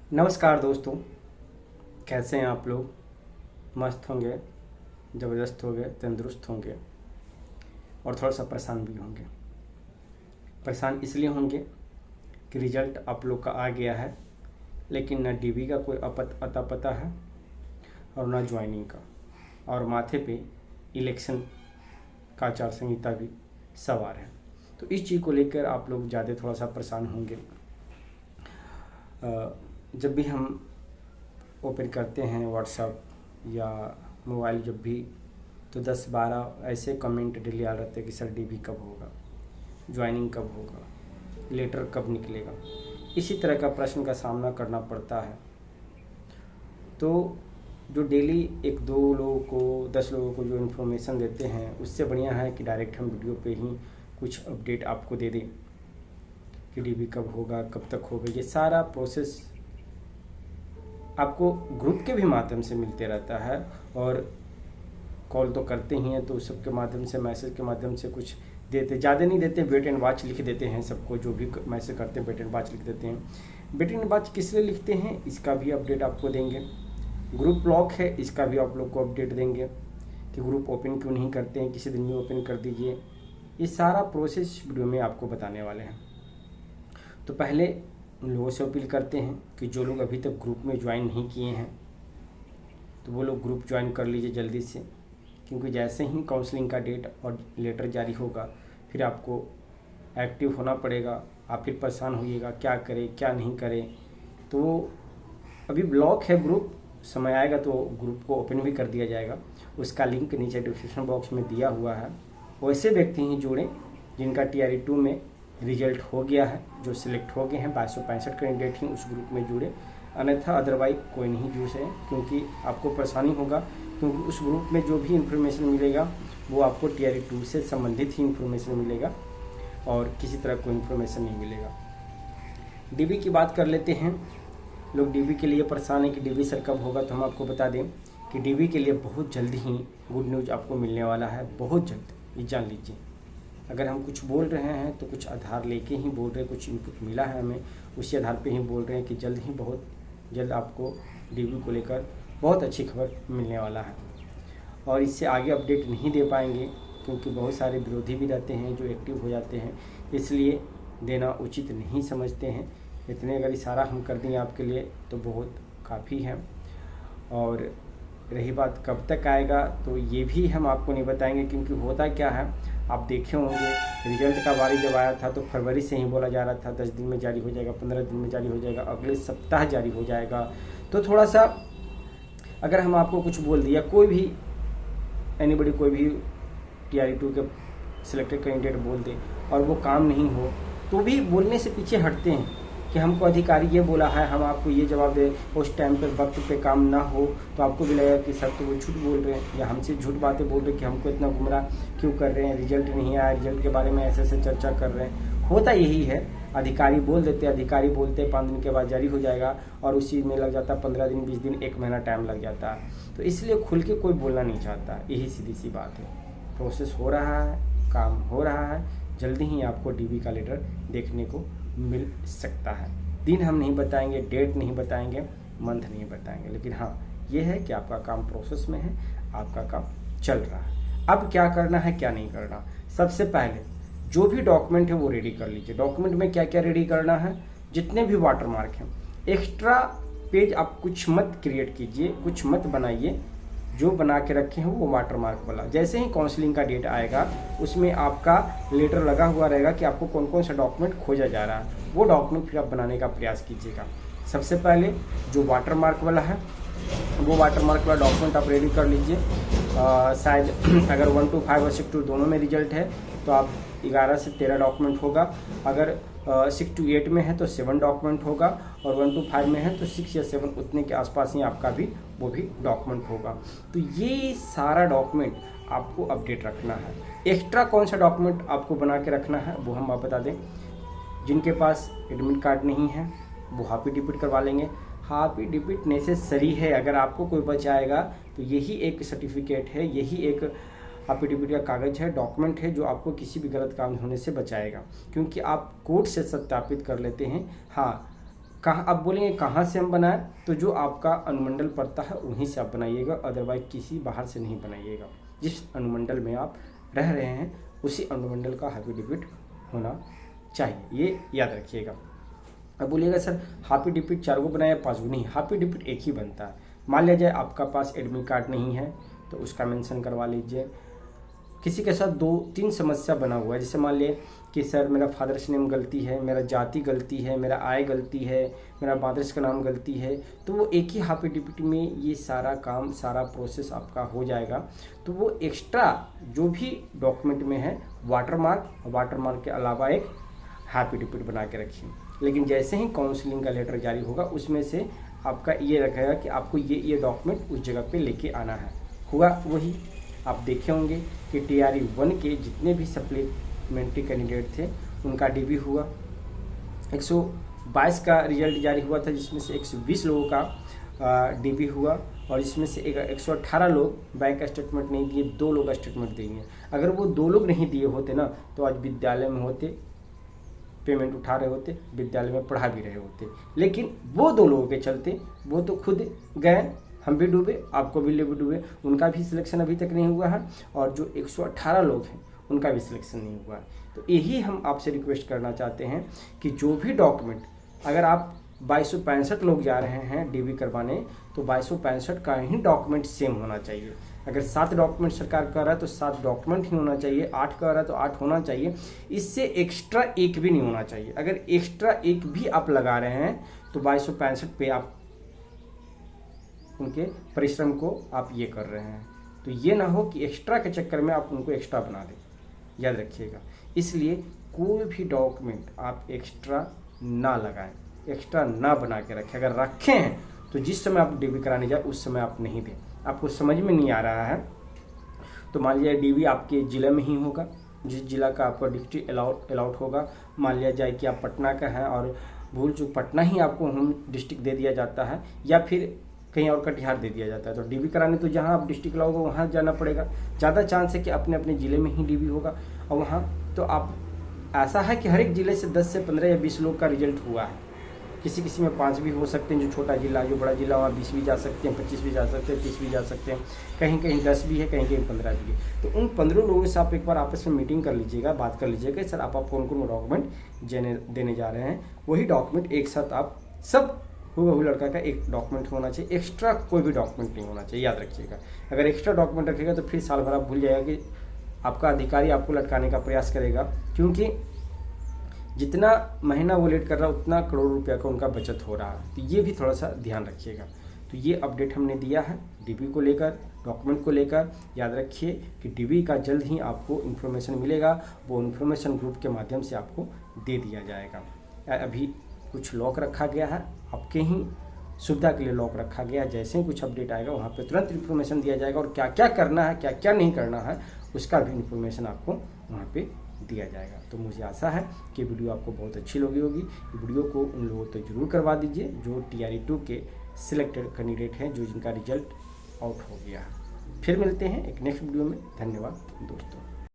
नमस्कार दोस्तों, कैसे हैं आप लोग। मस्त होंगे, ज़बरदस्त होंगे, तंदुरुस्त होंगे और थोड़ा सा परेशान भी होंगे। परेशान इसलिए होंगे कि रिज़ल्ट आप लोग का आ गया है, लेकिन ना डीबी का कोई अता पता है और ना ज्वाइनिंग का, और माथे पे इलेक्शन का आचार संहिता भी सवार है। तो इस चीज़ को लेकर आप लोग ज़्यादा थोड़ा सा परेशान होंगे। जब भी हम ओपन करते हैं व्हाट्सअप या मोबाइल जब भी, तो 10-12 ऐसे कमेंट डेली आ रहते हैं कि सर डीबी कब होगा, ज्वाइनिंग कब होगा, लेटर कब निकलेगा। इसी तरह का प्रश्न का सामना करना पड़ता है। तो जो डेली 1-2 लोगों को 10 लोगों को जो इन्फॉर्मेशन देते हैं, उससे बढ़िया है कि डायरेक्ट हम वीडियो पे ही कुछ अपडेट आपको दे दें कि डीबी कब होगा, कब तक होगा। ये सारा प्रोसेस आपको ग्रुप के भी माध्यम से मिलते रहता है, और कॉल तो करते ही हैं, तो सबके माध्यम से, मैसेज के माध्यम से कुछ देते, ज़्यादा नहीं देते, वेट एंड वॉच लिख देते हैं सबको। जो भी मैसेज करते हैं वेट एंड वॉच लिख देते हैं। वेट एंड वॉच किस लिए लिखते हैं, इसका भी अपडेट आपको देंगे। ग्रुप लॉक है, इसका भी आप लोग को अपडेट देंगे कि ग्रुप ओपन क्यों नहीं करते हैं, किसी दिन में ओपन कर दीजिए। ये सारा प्रोसेस वीडियो में आपको बताने वाले हैं। तो पहले उन लोगों से अपील करते हैं कि जो लोग अभी तक ग्रुप में ज्वाइन नहीं किए हैं, तो वो लोग ग्रुप ज्वाइन कर लीजिए जल्दी से, क्योंकि जैसे ही काउंसलिंग का डेट और लेटर जारी होगा, फिर आपको एक्टिव होना पड़ेगा। आप फिर परेशान होइएगा क्या करें क्या नहीं करें। तो अभी ब्लॉक है ग्रुप, समय आएगा तो ग्रुप को ओपन भी कर दिया जाएगा। उसका लिंक नीचे डिस्क्रिप्शन बॉक्स में दिया हुआ है। वैसे व्यक्ति ही जुड़ें जिनका TRE 2 में रिजल्ट हो गया है, जो सिलेक्ट हो गए हैं। 2265 कैंडिडेट ही उस ग्रुप में जुड़े, अन्यथा अदरवाइज कोई नहीं जुड़ सके, क्योंकि आपको परेशानी होगा। क्योंकि उस ग्रुप में जो भी इंफॉर्मेशन मिलेगा वो आपको TRE 2 से संबंधित ही इंफॉर्मेशन मिलेगा, और किसी तरह कोई इंफॉर्मेशन नहीं मिलेगा। डीबी की बात कर लेते हैं। लोग डीबी के लिए परेशान है कि डीबी सर कब होगा, तो हम आपको बता दें कि डीबी के लिए बहुत जल्द ही गुड न्यूज़ आपको मिलने वाला है, बहुत जल्द, ये जान लीजिए। अगर हम कुछ बोल रहे हैं तो कुछ आधार लेके ही बोल रहे हैं, कुछ इनपुट मिला है हमें, उसी आधार पे ही बोल रहे हैं कि जल्द ही, बहुत जल्द आपको डीबी को लेकर बहुत अच्छी खबर मिलने वाला है। और इससे आगे अपडेट नहीं दे पाएंगे, क्योंकि बहुत सारे विरोधी भी रहते हैं जो एक्टिव हो जाते हैं, इसलिए देना उचित नहीं समझते हैं। इतने अगर इशारा हम कर दें आपके लिए तो बहुत काफ़ी है। और रही बात कब तक आएगा, तो ये भी हम आपको नहीं बताएंगे, क्योंकि होता क्या है, आप देखे होंगे रिजल्ट का बारी जब आया था तो फरवरी से ही बोला जा रहा था 10 दिन में जारी हो जाएगा, 15 दिन में जारी हो जाएगा, अगले सप्ताह जारी हो जाएगा। तो थोड़ा सा अगर हम आपको कुछ बोल दिया, कोई भी एनीबडी कोई भी TRE 2 के सिलेक्टेड कैंडिडेट बोल दे और वो काम नहीं हो, तो भी बोलने से पीछे हटते हैं कि हमको अधिकारी ये बोला है, हम आपको ये जवाब दे। उस टाइम पे वक्त पे काम ना हो तो आपको भी लगेगा कि सर तो वो झूठ बोल रहे हैं, या हमसे झूठ बातें बोल रहे हैं कि हमको इतना गुमराह क्यों कर रहे हैं, रिजल्ट नहीं आया, रिजल्ट के बारे में ऐसे ऐसे चर्चा कर रहे हैं। होता यही है, अधिकारी बोल देते, अधिकारी बोलते 5 दिन के बाद जारी हो जाएगा, और उसी में लग जाता 15 दिन, 20 दिन, 1 महीना टाइम लग जाता है। तो इसलिए खुल के कोई बोलना नहीं चाहता, यही सीधी सी बात है। प्रोसेस हो रहा है, काम हो रहा है, जल्दी ही आपको डीबी का लेटर देखने को मिल सकता है। दिन हम नहीं बताएंगे, डेट नहीं बताएंगे, मंथ नहीं बताएंगे, लेकिन हाँ ये है कि आपका काम प्रोसेस में है, आपका काम चल रहा है। अब क्या करना है क्या नहीं करना, सबसे पहले जो भी डॉक्यूमेंट है वो रेडी कर लीजिए। डॉक्यूमेंट में क्या क्या रेडी करना है, जितने भी वाटरमार्क हैं, एक्स्ट्रा पेज आप कुछ मत क्रिएट कीजिए, कुछ मत बनाइए। जो बना के रखे हैं वो वाटरमार्क वाला, जैसे ही काउंसलिंग का डेट आएगा उसमें आपका लेटर लगा हुआ रहेगा कि आपको कौन कौन सा डॉक्यूमेंट खोजा जा रहा है, वो डॉक्यूमेंट फिर आप बनाने का प्रयास कीजिएगा। सबसे पहले जो वाटरमार्क वाला है, वो वाटरमार्क वाला डॉक्यूमेंट आप रेडी कर लीजिए। शायद अगर 1 to 5 और 6 to दोनों में रिजल्ट है तो आप 11 से 13 डॉक्यूमेंट होगा। अगर 6 to 8 में है तो 7 डॉक्यूमेंट होगा, और 1 to 5 में है तो 6 या 7 उतने के आसपास ही आपका भी वो भी डॉक्यूमेंट होगा। तो ये सारा डॉक्यूमेंट आपको अपडेट रखना है। एक्स्ट्रा कौन सा डॉक्यूमेंट आपको बना के रखना है वो हम आप बता दें। जिनके पास एडमिट कार्ड नहीं है वो हाफी डिपिट करवा लेंगे। हाफी डिपिट नेसेसरी है, अगर आपको कोई बचाएगा तो यही एक सर्टिफिकेट है, यही एक एफिडेविट का कागज़ है, डॉक्यूमेंट है, जो आपको किसी भी गलत काम होने से बचाएगा। क्योंकि आप कोर्ट से सत्यापित कर लेते हैं, हाँ कहाँ आप बोलेंगे कहाँ से हम बनाएं, तो जो आपका अनुमंडल पड़ता है वहीं से आप बनाइएगा, अदरवाइज किसी बाहर से नहीं बनाइएगा। जिस अनुमंडल में आप रह रहे हैं उसी अनुमंडल का एफिडेविट होना चाहिए, ये याद रखिएगा। अब बोलिएगा सर एफिडेविट 4 गो बनाया 5 गो, नहीं, एफिडेविट एक ही बनता है। मान लिया जाए आपका पास एडमिट कार्ड नहीं है तो उसका मेंशन करवा लीजिए। किसी के साथ 2-3 समस्या बना हुआ है, जैसे मान लिए कि सर मेरा फादर्स नेम गलती है, मेरा जाति गलती है, मेरा आय गलती है, मेरा फादर्स का नाम गलती है, तो वो एक ही एफिडेविट में ये सारा काम, सारा प्रोसेस आपका हो जाएगा। तो वो एक्स्ट्रा जो भी डॉक्यूमेंट में है वाटरमार्क के अलावा एक एफिडेविट बना के रखिए। लेकिन जैसे ही काउंसलिंग का लेटर जारी होगा उसमें से आपका ये रखेगा कि आपको ये डॉक्यूमेंट उस जगह पे लेके आना है। हुआ वही आप देखे होंगे कि TRE 1 के जितने भी सप्लीमेंट्री कैंडिडेट थे उनका DB हुआ, 122 का रिजल्ट जारी हुआ था, जिसमें से 120 लोगों का DB हुआ, और इसमें से 118 लोग बैंक स्टेटमेंट नहीं दिए, 2 लोग स्टेटमेंट दिए। अगर वो 2 लोग नहीं दिए होते ना तो आज विद्यालय में होते, पेमेंट उठा रहे होते, विद्यालय में पढ़ा भी रहे होते। लेकिन वो 2 लोगों के चलते वो तो खुद गए, हम भी डूबे, आपको भी डूबे, उनका भी सिलेक्शन अभी तक नहीं हुआ है, और जो 118 लोग हैं उनका भी सिलेक्शन नहीं हुआ है। तो यही हम आपसे रिक्वेस्ट करना चाहते हैं कि जो भी डॉक्यूमेंट, अगर आप 2265 लोग जा रहे हैं DB करवाने, तो 2265 का ही डॉक्यूमेंट सेम होना चाहिए। अगर 7 डॉक्यूमेंट सरकार कर रहा है तो 7 डॉक्यूमेंट ही होना चाहिए, 8 कर रहा है तो 8 होना चाहिए, इससे एक्स्ट्रा एक भी नहीं होना चाहिए। अगर एक्स्ट्रा एक भी आप लगा रहे हैं तो 2265 पे आप उनके परिश्रम को आप ये कर रहे हैं। तो ये ना हो कि एक्स्ट्रा के चक्कर में आप उनको एक्स्ट्रा बना दें, याद रखिएगा। इसलिए कोई भी डॉक्यूमेंट आप एक्स्ट्रा ना लगाएं, एक्स्ट्रा ना बना के रखें। अगर रखे हैं तो जिस समय आप DB कराने जाए उस समय आप नहीं दें। आपको समझ में नहीं आ रहा है तो मान लिया DB आपके ज़िले में ही होगा, जिस जिला का आपका डिस्ट्रिक्ट अलाउट होगा। मान लिया जाए कि आप पटना का हैं और भूल चूक पटना ही आपको होम डिस्ट्रिक्ट दे दिया जाता है, या फिर कहीं और कटिहार दे दिया जाता है, तो DB कराने तो जहां आप डिस्ट्रिक्ट लाओगे वहां जाना पड़ेगा। ज़्यादा चांस है कि अपने अपने ज़िले में ही DB होगा। और वहां तो आप, ऐसा है कि हर एक ज़िले से 10 से 15 या 20 लोग का रिजल्ट हुआ है। किसी में 5 भी हो सकते हैं, जो छोटा जिला, जो बड़ा जिला वहाँ 20 भी जा सकते हैं, 25 भी जा सकते हैं, 30 भी जा सकते हैं, कहीं 10 भी है, कहीं 15 भी है। तो उन 15 लोगों से आप एक बार आपस में मीटिंग कर लीजिएगा, बात कर लीजिएगा, सर आप कौन कौन डॉक्यूमेंट देने जा रहे हैं। वही डॉक्यूमेंट एक साथ आप सब हुआ लड़का का एक डॉक्यूमेंट होना चाहिए, एक्स्ट्रा कोई भी डॉक्यूमेंट नहीं होना चाहिए, याद रखिएगा। अगर एक्स्ट्रा डॉक्यूमेंट रखेगा तो फिर साल भर आप भूल जाएगा कि आपका अधिकारी आपको लटकाने का प्रयास करेगा, क्योंकि जितना महीना वो लेट कर रहा है उतना करोड़ रुपया का उनका बचत हो रहा है। तो ये भी थोड़ा सा ध्यान रखिएगा। तो ये अपडेट हमने दिया है DB को लेकर, डॉक्यूमेंट को लेकर। याद रखिए कि DB का जल्द ही आपको इन्फॉर्मेशन मिलेगा, वो इन्फॉर्मेशन ग्रुप के माध्यम से आपको दे दिया जाएगा। अभी कुछ लॉक रखा गया है, आपके ही सुविधा के लिए लॉक रखा गया है। जैसे ही कुछ अपडेट आएगा वहाँ पे तुरंत इन्फॉर्मेशन दिया जाएगा, और क्या क्या करना है, क्या क्या नहीं करना है, उसका भी इन्फॉर्मेशन आपको वहाँ पे दिया जाएगा। तो मुझे आशा है कि वीडियो आपको बहुत अच्छी लगी होगी। वीडियो को उन लोगों तक जरूर करवा दीजिए जो TRE 2 के सिलेक्टेड कैंडिडेट हैं, जो जिनका रिजल्ट आउट हो गया है। फिर मिलते हैं एक नेक्स्ट वीडियो में। धन्यवाद दोस्तों।